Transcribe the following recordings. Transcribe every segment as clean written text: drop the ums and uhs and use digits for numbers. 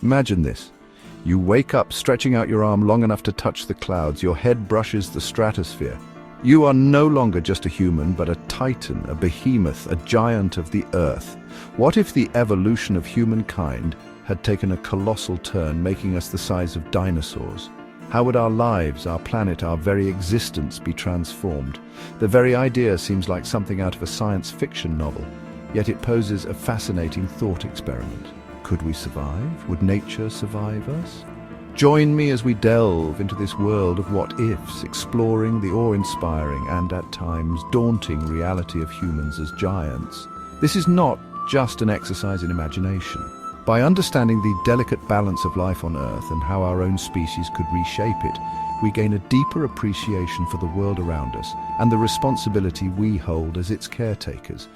Imagine this. You wake up stretching out your arm long enough to touch the clouds. Your head brushes the stratosphere. You are no longer just a human, but a titan, a behemoth, a giant of the earth. What if the evolution of humankind had taken a colossal turn, making us the size of dinosaurs? How would our lives, our planet, our very existence be transformed? The very idea seems like something out of a science fiction novel, yet it poses a fascinating thought experiment. Could we survive? Would nature survive us? Join me as we delve into this world of what-ifs, exploring the awe-inspiring and, at times, daunting reality of humans as giants. This is not just an exercise in imagination. By understanding the delicate balance of life on Earth and how our own species could reshape it, we gain a deeper appreciation for the world around us and the responsibility we hold as its caretakers.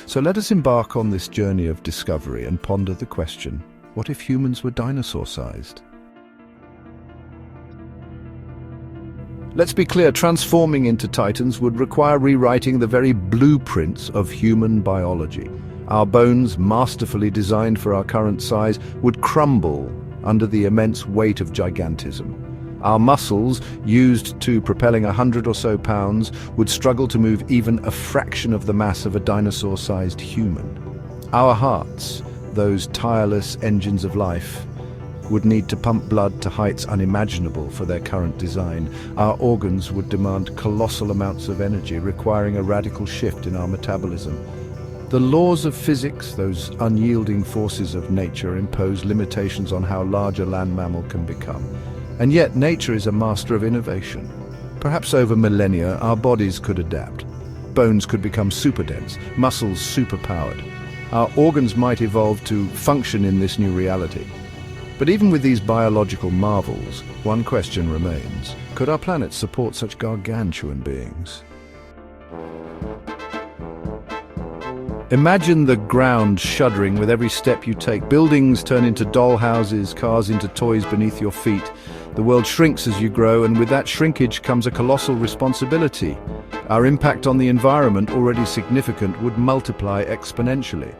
So let us embark on this journey of discovery and ponder the question, what if humans were dinosaur-sized? Let's be clear, transforming into titans would require rewriting the very blueprints of human biology. Our bones, masterfully designed for our current size, would crumble under the immense weight of gigantism. Our muscles, used to propelling 100 or so pounds, would struggle to move even a fraction of the mass of a dinosaur-sized human. Our hearts, those tireless engines of life, would need to pump blood to heights unimaginable for their current design. Our organs would demand colossal amounts of energy, requiring a radical shift in our metabolism. The laws of physics, those unyielding forces of nature, impose limitations on how large a land mammal can become. And yet nature is a master of innovation. Perhaps over millennia, our bodies could adapt. Bones could become super dense, muscles superpowered. Our organs might evolve to function in this new reality. But even with these biological marvels, one question remains. Could our planet support such gargantuan beings? Imagine the ground shuddering with every step you take. Buildings turn into dollhouses, cars into toys beneath your feet. The world shrinks as you grow, and with that shrinkage comes a colossal responsibility. Our impact on the environment, already significant, would multiply exponentially.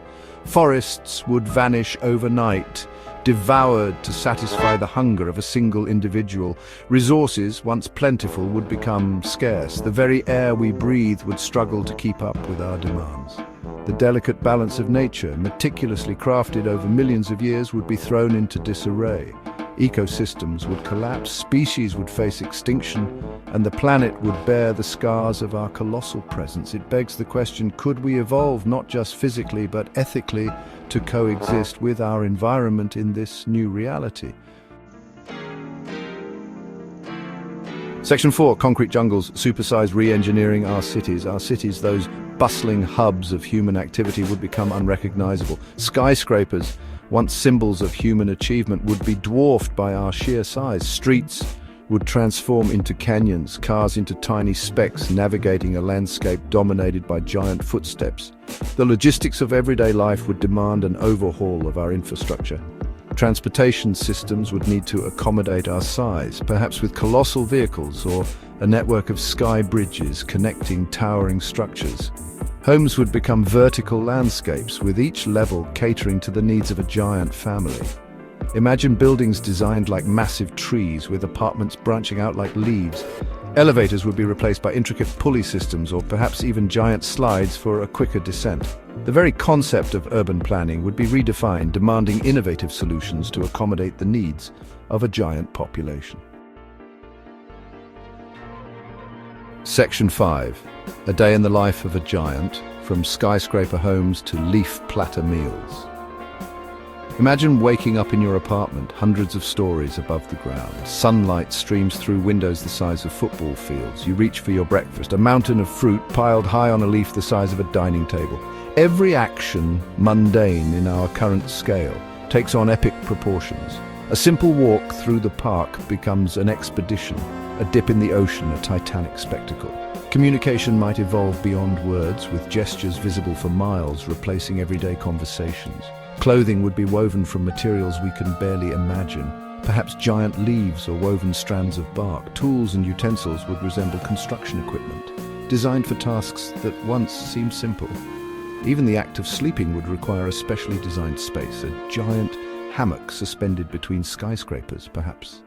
Forests would vanish overnight, devoured to satisfy the hunger of a single individual. Resources, once plentiful, would become scarce. The very air we breathe would struggle to keep up with our demands. The delicate balance of nature, meticulously crafted over millions of years, would be thrown into disarray. Ecosystems would collapse, species would face extinction, and the planet would bear the scars of our colossal presence. It begs the question, could we evolve not just physically but ethically to coexist with our environment in this new reality? Section 4, concrete jungles, supersized re-engineering our cities. Our cities, those bustling hubs of human activity, would become unrecognizable. Skyscrapers, once symbols of human achievement, would be dwarfed by our sheer size. Streets would transform into canyons, cars into tiny specks navigating a landscape dominated by giant footsteps. The logistics of everyday life would demand an overhaul of our infrastructure. Transportation systems would need to accommodate our size, perhaps with colossal vehicles or a network of sky bridges connecting towering structures. Homes would become vertical landscapes, with each level catering to the needs of a giant family. Imagine buildings designed like massive trees, with apartments branching out like leaves. Elevators would be replaced by intricate pulley systems, or perhaps even giant slides for a quicker descent. The very concept of urban planning would be redefined, demanding innovative solutions to accommodate the needs of a giant population. Section 5. A day in the life of a giant, from skyscraper homes to leaf platter meals. Imagine waking up in your apartment, hundreds of stories above the ground. Sunlight streams through windows the size of football fields. You reach for your breakfast, a mountain of fruit piled high on a leaf the size of a dining table. Every action, mundane in our current scale, takes on epic proportions. A simple walk through the park becomes an expedition, a dip in the ocean, a titanic spectacle. Communication might evolve beyond words, with gestures visible for miles replacing everyday conversations. Clothing would be woven from materials we can barely imagine, perhaps giant leaves or woven strands of bark. Tools and utensils would resemble construction equipment, designed for tasks that once seemed simple. Even the act of sleeping would require a specially designed space, a giant hammock suspended between skyscrapers, perhaps.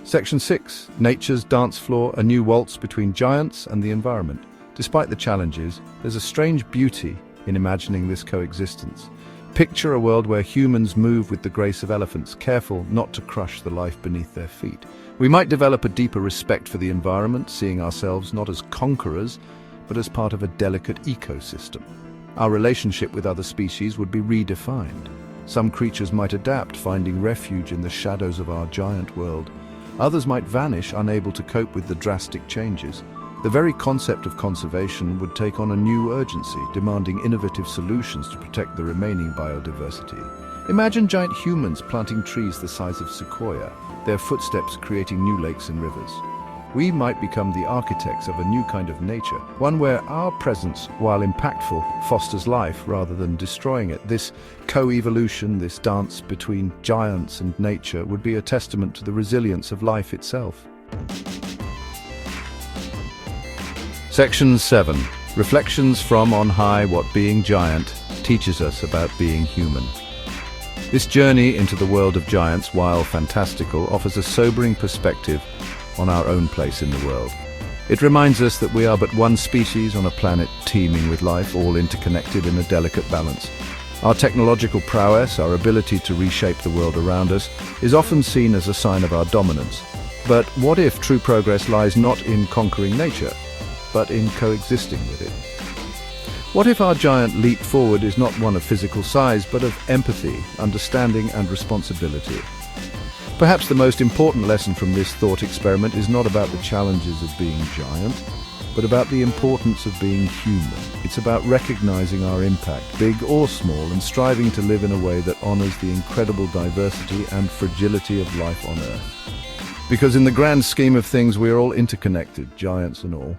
Section 6. Nature's dance floor, a new waltz between giants and the environment. Despite the challenges, there's a strange beauty in imagining this coexistence. Picture a world where humans move with the grace of elephants, careful not to crush the life beneath their feet. We might develop a deeper respect for the environment, seeing ourselves not as conquerors, but as part of a delicate ecosystem. Our relationship with other species would be redefined. Some creatures might adapt, finding refuge in the shadows of our giant world. Others might vanish, unable to cope with the drastic changes. The very concept of conservation would take on a new urgency, demanding innovative solutions to protect the remaining biodiversity. Imagine giant humans planting trees the size of sequoia, their footsteps creating new lakes and rivers. We might become the architects of a new kind of nature, one where our presence, while impactful, fosters life rather than destroying it. This co-evolution, this dance between giants and nature, would be a testament to the resilience of life itself. Section 7. Reflections from on high: what being giant teaches us about being human. This journey into the world of giants, while fantastical, offers a sobering perspective on our own place in the world. It reminds us that we are but one species on a planet teeming with life, all interconnected in a delicate balance. Our technological prowess, our ability to reshape the world around us, is often seen as a sign of our dominance. But what if true progress lies not in conquering nature, but in coexisting with it? What if our giant leap forward is not one of physical size, but of empathy, understanding, and responsibility? Perhaps the most important lesson from this thought experiment is not about the challenges of being giant, but about the importance of being human. It's about recognizing our impact, big or small, and striving to live in a way that honors the incredible diversity and fragility of life on Earth. Because in the grand scheme of things, we are all interconnected, giants and all.